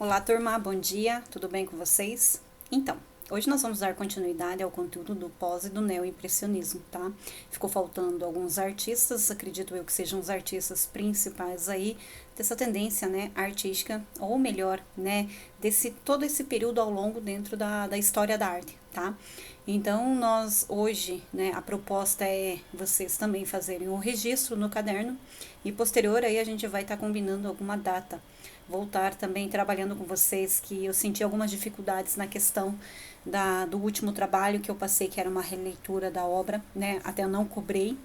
Olá, turma, bom dia, tudo bem com vocês? Então, hoje nós vamos dar continuidade ao conteúdo do pós e do neoimpressionismo, tá? Ficou faltando alguns artistas, acredito eu que sejam os artistas principais aí dessa tendência, né, artística, ou melhor, né, todo esse período ao longo dentro da história da arte, tá? Então, nós hoje, né, a proposta é vocês também fazerem um registro no caderno e posterior aí a gente vai estar combinando alguma data. Voltar também trabalhando com vocês, que eu senti algumas dificuldades na questão do último trabalho que eu passei, que era uma releitura da obra, né? Até eu não cobrei,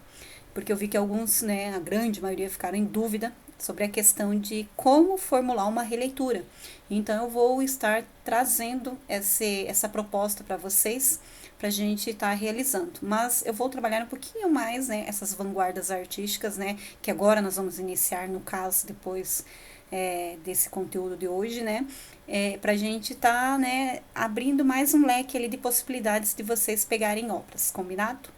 porque eu vi que alguns, né, a grande maioria ficaram em dúvida sobre a questão de como formular uma releitura. Então eu vou estar trazendo essa proposta para vocês, para a gente estar realizando. Mas eu vou trabalhar um pouquinho mais, né, essas vanguardas artísticas, né, que agora nós vamos iniciar, no caso, depois desse conteúdo de hoje, né? Para a gente tá, né, abrindo mais um leque ali de possibilidades de vocês pegarem obras, combinado?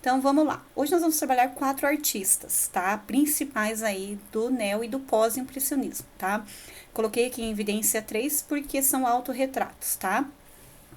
Então vamos lá. Hoje nós vamos trabalhar 4 artistas, tá? Principais aí do neo e do pós-impressionismo, tá? Coloquei aqui em evidência 3 porque são autorretratos, tá?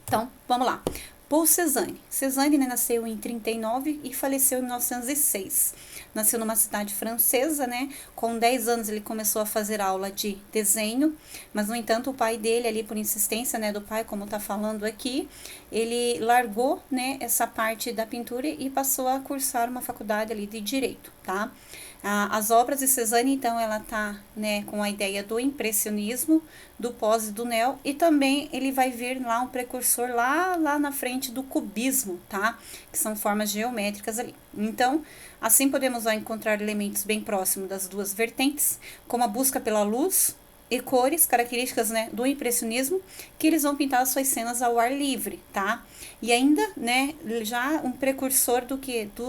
Então, vamos lá. Paul Cézanne. Cézanne, né, nasceu em 39 e faleceu em 1906. Nasceu numa cidade francesa, né? Com 10 anos ele começou a fazer aula de desenho, mas no entanto o pai dele ali, por insistência, né, do pai, como tá falando aqui, ele largou, né, essa parte da pintura e passou a cursar uma faculdade ali de direito, tá? As obras de Cézanne, então, ela tá, né, com a ideia do impressionismo, do pós e do neo, e também ele vai vir lá um precursor lá na frente do cubismo, tá? Que são formas geométricas ali. Então, assim podemos encontrar elementos bem próximos das duas vertentes, como a busca pela luz e cores, características, né, do impressionismo, que eles vão pintar as suas cenas ao ar livre, tá? E ainda, né, já um precursor do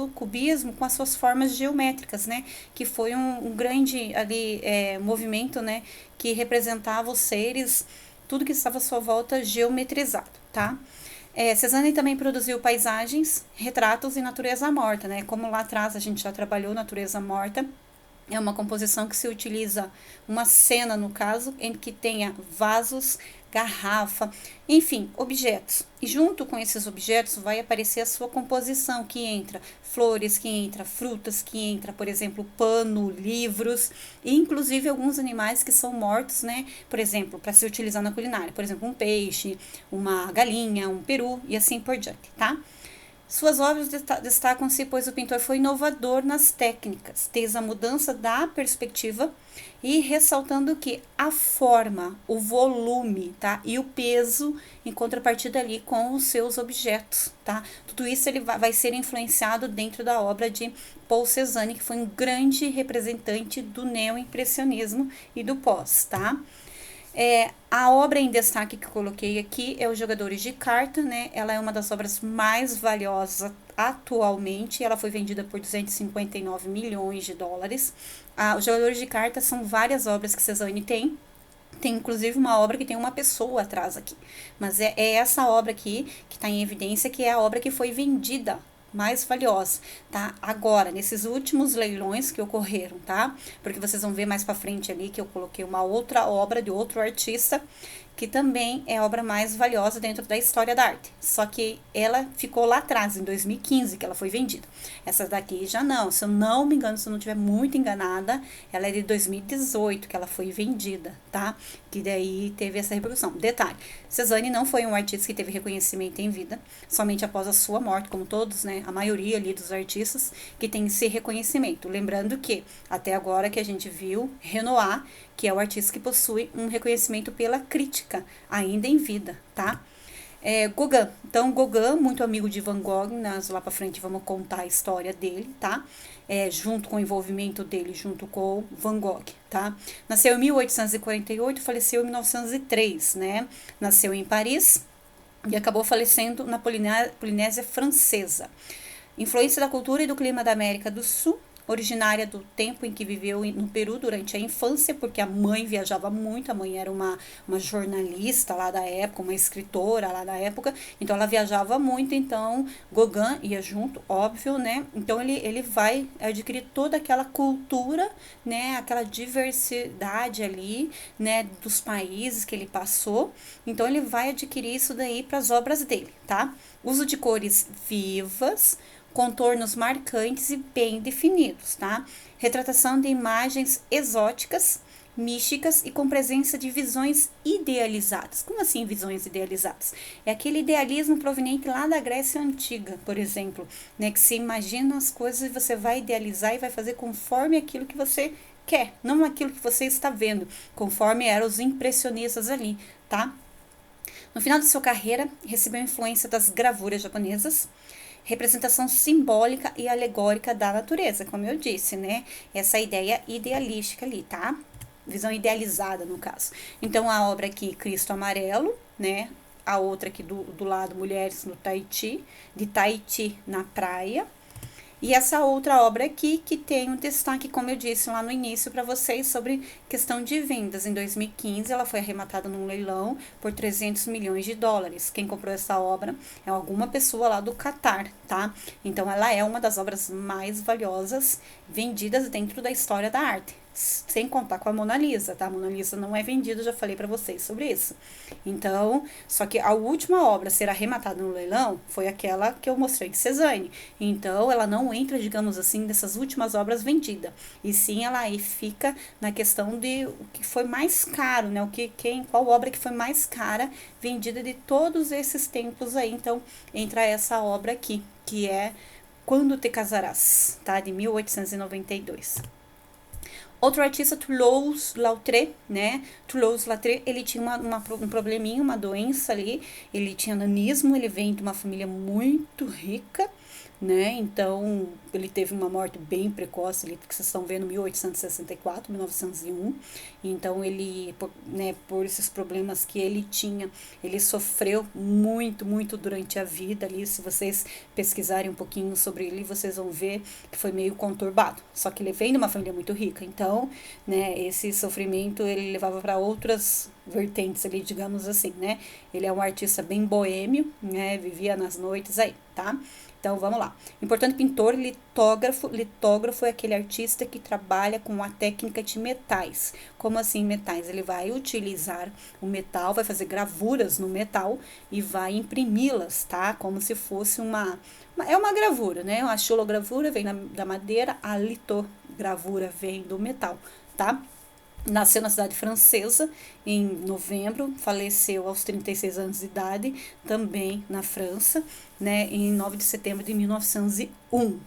cubismo com as suas formas geométricas, né, que foi um grande ali movimento, né, que representava os seres, tudo que estava à sua volta geometrizado, tá? Cézanne também produziu paisagens, retratos e natureza morta, né? Como lá atrás a gente já trabalhou natureza morta, é uma composição que se utiliza uma cena, no caso, em que tenha vasos, garrafa, enfim, objetos. E junto com esses objetos vai aparecer a sua composição, que entra flores, que entra frutas, que entra, por exemplo, pano, livros, e inclusive alguns animais que são mortos, né? Por exemplo, para se utilizar na culinária, por exemplo, um peixe, uma galinha, um peru e assim por diante, tá? Suas obras destacam-se, pois o pintor foi inovador nas técnicas, desde a mudança da perspectiva e ressaltando que a forma, o volume, tá? E o peso em contrapartida ali com os seus objetos, tá? Tudo isso ele vai ser influenciado dentro da obra de Paul Cézanne, que foi um grande representante do neoimpressionismo e do pós, tá? A obra em destaque que eu coloquei aqui é Os Jogadores de Carta, né? Ela é uma das obras mais valiosas atualmente. Ela foi vendida por 259 milhões de dólares. Os Jogadores de Carta são várias obras que Cézanne tem. Tem inclusive uma obra que tem uma pessoa atrás aqui. Mas é essa obra aqui que está em evidência, que é a obra que foi vendida mais valiosa, tá? Agora, nesses últimos leilões que ocorreram, tá? Porque vocês vão ver mais para frente ali que eu coloquei uma outra obra de outro artista que também é a obra mais valiosa dentro da história da arte. Só que ela ficou lá atrás, em 2015, que ela foi vendida. Essa daqui já não, se eu não me engano, se eu não estiver muito enganada, ela é de 2018 que ela foi vendida, tá? Que daí teve essa repercussão. Detalhe, Cézanne não foi um artista que teve reconhecimento em vida, somente após a sua morte, como todos, né? A maioria ali dos artistas que tem esse reconhecimento. Lembrando que, até agora que a gente viu, Renoir, que é o artista que possui um reconhecimento pela crítica, ainda em vida, tá? Gauguin. Então, Gauguin, muito amigo de Van Gogh, nós lá pra frente vamos contar a história dele, tá? Junto com o envolvimento dele, junto com Van Gogh, tá? Nasceu em 1848, faleceu em 1903, né? Nasceu em Paris e acabou falecendo na Polinésia Francesa. Influência da cultura e do clima da América do Sul, originária do tempo em que viveu no Peru durante a infância, porque a mãe viajava muito, a mãe era uma jornalista lá da época, uma escritora lá da época, então ela viajava muito, então Gauguin ia junto, óbvio, né? Então ele vai adquirir toda aquela cultura, né? Aquela diversidade ali, né? Dos países que ele passou, então ele vai adquirir isso daí para as obras dele, tá? Uso de cores vivas, contornos marcantes e bem definidos, tá? Retratação de imagens exóticas, místicas e com presença de visões idealizadas. Como assim visões idealizadas? É aquele idealismo proveniente lá da Grécia Antiga, por exemplo, né? Que você imagina as coisas e você vai idealizar e vai fazer conforme aquilo que você quer, não aquilo que você está vendo, conforme eram os impressionistas ali, tá? No final de sua carreira, recebeu influência das gravuras japonesas, representação simbólica e alegórica da natureza, como eu disse, né? Essa ideia idealística ali, tá? Visão idealizada, no caso. Então, a obra aqui, Cristo Amarelo, né? A outra aqui do lado, Mulheres no Tahiti, de Tahiti na praia. E essa outra obra aqui, que tem um destaque, como eu disse lá no início para vocês, sobre questão de vendas. Em 2015, ela foi arrematada num leilão por 300 milhões de dólares. Quem comprou essa obra é alguma pessoa lá do Catar, tá? Então, ela é uma das obras mais valiosas vendidas dentro da história da arte. Sem contar com a Mona Lisa, tá? A Mona Lisa não é vendida, já falei para vocês sobre isso. Então, só que a última obra a ser arrematada no leilão foi aquela que eu mostrei de Cézanne. Então, ela não entra, digamos assim, dessas últimas obras vendidas. E sim, ela aí fica na questão de o que foi mais caro, né? Qual obra que foi mais cara vendida de todos esses tempos aí. Então, entra essa obra aqui, que é Quando Te Casarás, tá? De 1892. Outro artista, Toulouse-Lautrec, né? Toulouse-Lautrec, ele tinha um probleminha, uma doença ali. Ele tinha nanismo, ele vem de uma família muito rica, né? Então, ele teve uma morte bem precoce ali, que vocês estão vendo, 1864, 1901. Então, ele, né, por esses problemas que ele tinha, ele sofreu muito, muito durante a vida ali. Se vocês pesquisarem um pouquinho sobre ele, vocês vão ver que foi meio conturbado. Só que ele vem de uma família muito rica, então, né, esse sofrimento ele levava para outras vertentes ali, digamos assim, né? Ele é um artista bem boêmio, né? Vivia nas noites aí, tá? Então, vamos lá. Importante pintor, litógrafo. Litógrafo é aquele artista que trabalha com a técnica de metais. Como assim metais? Ele vai utilizar o metal, vai fazer gravuras no metal e vai imprimi-las, tá? Como se fosse é uma gravura, né? A xilogravura vem da madeira, a litogravura vem do metal, tá? Nasceu na cidade francesa em novembro, faleceu aos 36 anos de idade, também na França, né, em 9 de setembro de 1901.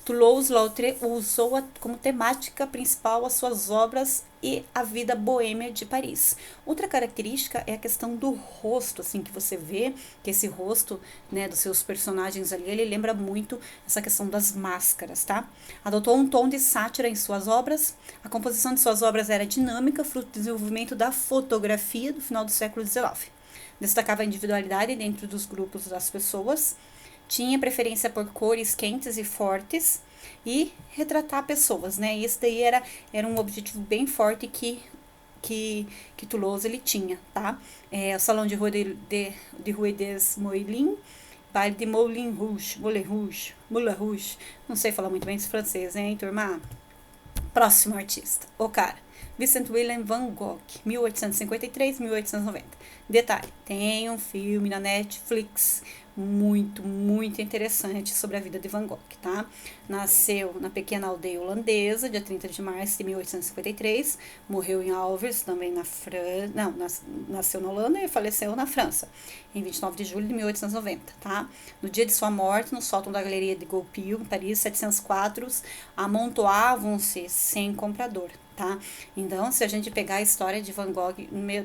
Toulouse-Lautrec usou como temática principal as suas obras e a vida boêmia de Paris. Outra característica é a questão do rosto, assim, que você vê, que esse rosto, né, dos seus personagens ali, ele lembra muito essa questão das máscaras, tá? Adotou um tom de sátira em suas obras. A composição de suas obras era dinâmica, fruto do desenvolvimento da fotografia do final do século XIX. Destacava a individualidade dentro dos grupos das pessoas, tinha preferência por cores quentes e fortes e retratar pessoas, né? Isso daí era um objetivo bem forte que Toulouse ele tinha, tá? O Salão de Rue des Moulins, Baile de Moulin Rouge, Moulin Rouge, não sei falar muito bem esse francês, hein, turma? Próximo artista, o cara, Vincent Willem van Gogh, 1853-1890. Detalhe, tem um filme na Netflix muito, muito interessante sobre a vida de Van Gogh, tá? Nasceu na pequena aldeia holandesa, dia 30 de março de 1853, morreu em Alves, também na França, não, nasceu na Holanda e faleceu na França, em 29 de julho de 1890, tá? No dia de sua morte, no sótão da Galeria de Goupil, em Paris, 700 quadros amontoavam-se sem comprador, tá? Então, se a gente pegar a história de Van Gogh,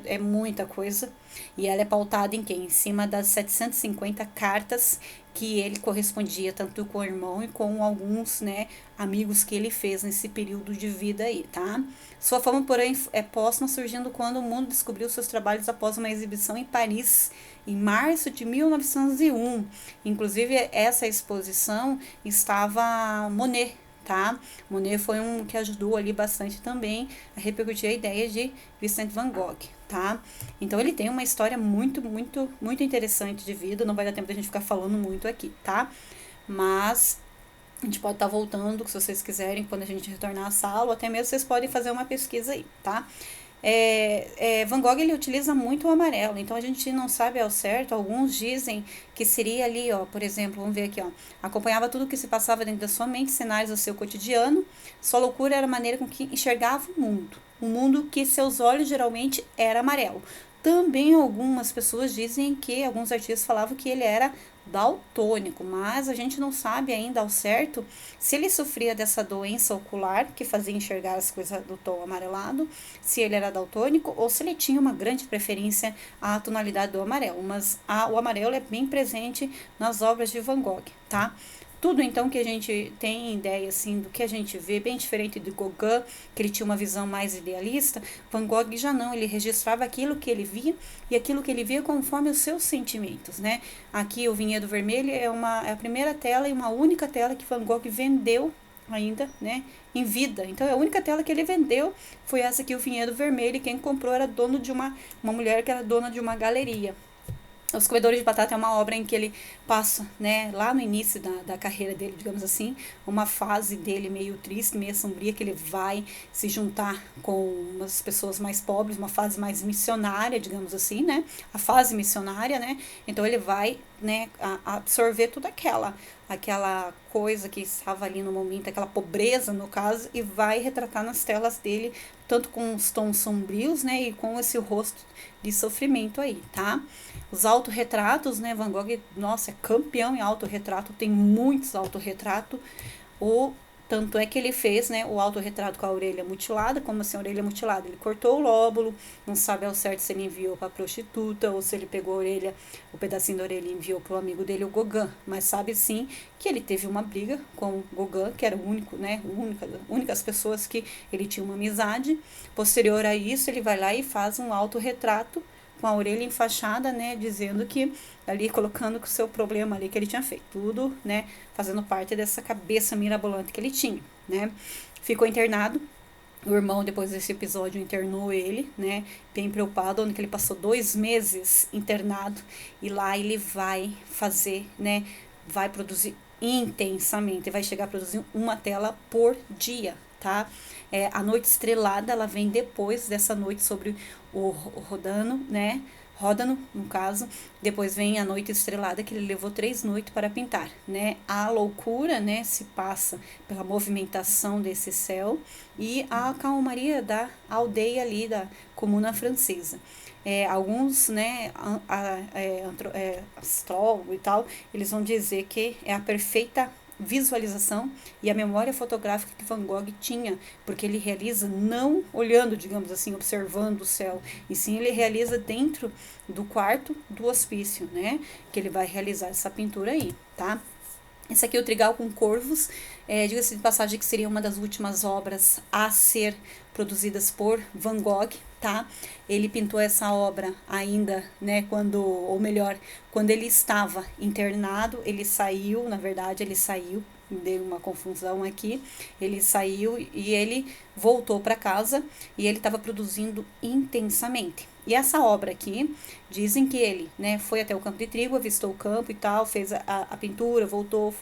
é muita coisa, e ela é pautada em quê? Em cima das 750 cartas que ele correspondia tanto com o irmão e com alguns, né, amigos que ele fez nesse período de vida aí, tá? Sua fama, porém, é póstuma, surgindo quando o mundo descobriu seus trabalhos após uma exibição em Paris, em março de 1901. Inclusive, essa exposição estava Monet, tá? Monet foi um que ajudou ali bastante também a repercutir a ideia de Vincent van Gogh, tá? Então ele tem uma história muito interessante de vida, não vai dar tempo da gente ficar falando muito aqui, tá? Mas a gente pode estar voltando, se vocês quiserem, quando a gente retornar à sala, ou até mesmo vocês podem fazer uma pesquisa aí, tá? Van Gogh ele utiliza muito o amarelo, então a gente não sabe ao certo. Alguns dizem que seria ali, ó, por exemplo, vamos ver aqui, ó, acompanhava tudo o que se passava dentro da sua mente, cenários do seu cotidiano. Sua loucura era a maneira com que enxergava o mundo que seus olhos geralmente era amarelo. Também algumas pessoas dizem que alguns artistas falavam que ele era daltônico, mas a gente não sabe ainda ao certo se ele sofria dessa doença ocular que fazia enxergar as coisas do tom amarelado, se ele era daltônico ou se ele tinha uma grande preferência à tonalidade do amarelo. Mas o amarelo é bem presente nas obras de Van Gogh, tá? Tudo então que a gente tem ideia assim do que a gente vê, bem diferente de Gauguin, que ele tinha uma visão mais idealista. Van Gogh já não, ele registrava aquilo que ele via e aquilo que ele via conforme os seus sentimentos, né? Aqui o Vinhedo Vermelho é a primeira tela e uma única tela que Van Gogh vendeu ainda, né, em vida. Então a única tela que ele vendeu foi essa aqui, o Vinhedo Vermelho, e quem comprou era dono de uma mulher que era dona de uma galeria. Os Comedores de Batata é uma obra em que ele passa, né, lá no início da carreira dele, digamos assim, uma fase dele meio triste, meio sombria, que ele vai se juntar com umas pessoas mais pobres, uma fase mais missionária, digamos assim, né, a fase missionária, né, então ele vai, né, absorver toda aquela coisa que estava ali no momento, aquela pobreza no caso, e vai retratar nas telas dele, tanto com os tons sombrios, né, e com esse rosto de sofrimento aí, tá? Os autorretratos, né, Van Gogh, nossa, é campeão em autorretrato, tem muitos autorretratos, tanto é que ele fez, né, o autorretrato com a orelha mutilada. Como assim a orelha mutilada? Ele cortou o lóbulo, não sabe ao certo se ele enviou para a prostituta ou se ele pegou a orelha, o pedacinho da orelha e enviou para o amigo dele, o Gauguin, mas sabe sim que ele teve uma briga com o Gauguin, que era o único, né, únicas pessoas que ele tinha uma amizade. Posterior a isso, ele vai lá e faz um autorretrato com a orelha enfaixada, né, dizendo que, ali, colocando o seu problema ali que ele tinha feito, tudo, né, fazendo parte dessa cabeça mirabolante que ele tinha, né. Ficou internado, o irmão, depois desse episódio, internou ele, né, bem preocupado, onde ele passou 2 meses internado, e lá ele vai fazer, né, vai produzir intensamente, vai chegar a produzir uma tela por dia, tá? A Noite Estrelada, ela vem depois dessa noite sobre o Rodano, né? Ródano, no caso. Depois vem A Noite Estrelada, que ele levou 3 noites para pintar, né? A loucura, né, se passa pela movimentação desse céu e a calmaria da aldeia ali, da comuna francesa. Alguns, né, astrólogos e tal, eles vão dizer que é a perfeita visualização e a memória fotográfica que Van Gogh tinha, porque ele realiza não olhando, digamos assim, observando o céu, e sim ele realiza dentro do quarto do hospício, né, que ele vai realizar essa pintura aí, tá? Esse aqui é o Trigal com Corvos, diga-se de passagem que seria uma das últimas obras a ser produzidas por Van Gogh, tá? Ele pintou essa obra ainda, né, quando ele estava internado. Ele saiu, na verdade, deu uma confusão aqui, ele saiu e ele voltou para casa e ele estava produzindo intensamente. E essa obra aqui, dizem que ele, né, foi até o campo de trigo, avistou o campo e tal, fez a pintura, voltou,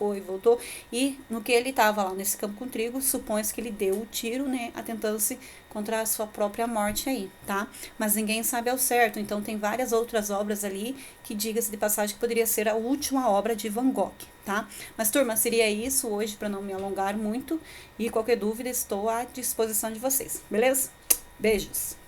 e no que ele estava lá nesse campo com trigo, supõe-se que ele deu o tiro, né, atentando-se contra a sua própria morte aí, tá? Mas ninguém sabe ao certo, então tem várias outras obras ali que, diga-se de passagem, que poderia ser a última obra de Van Gogh, tá? Mas, turma, seria isso hoje, para não me alongar muito, e qualquer dúvida estou à disposição de vocês, beleza? Beijos!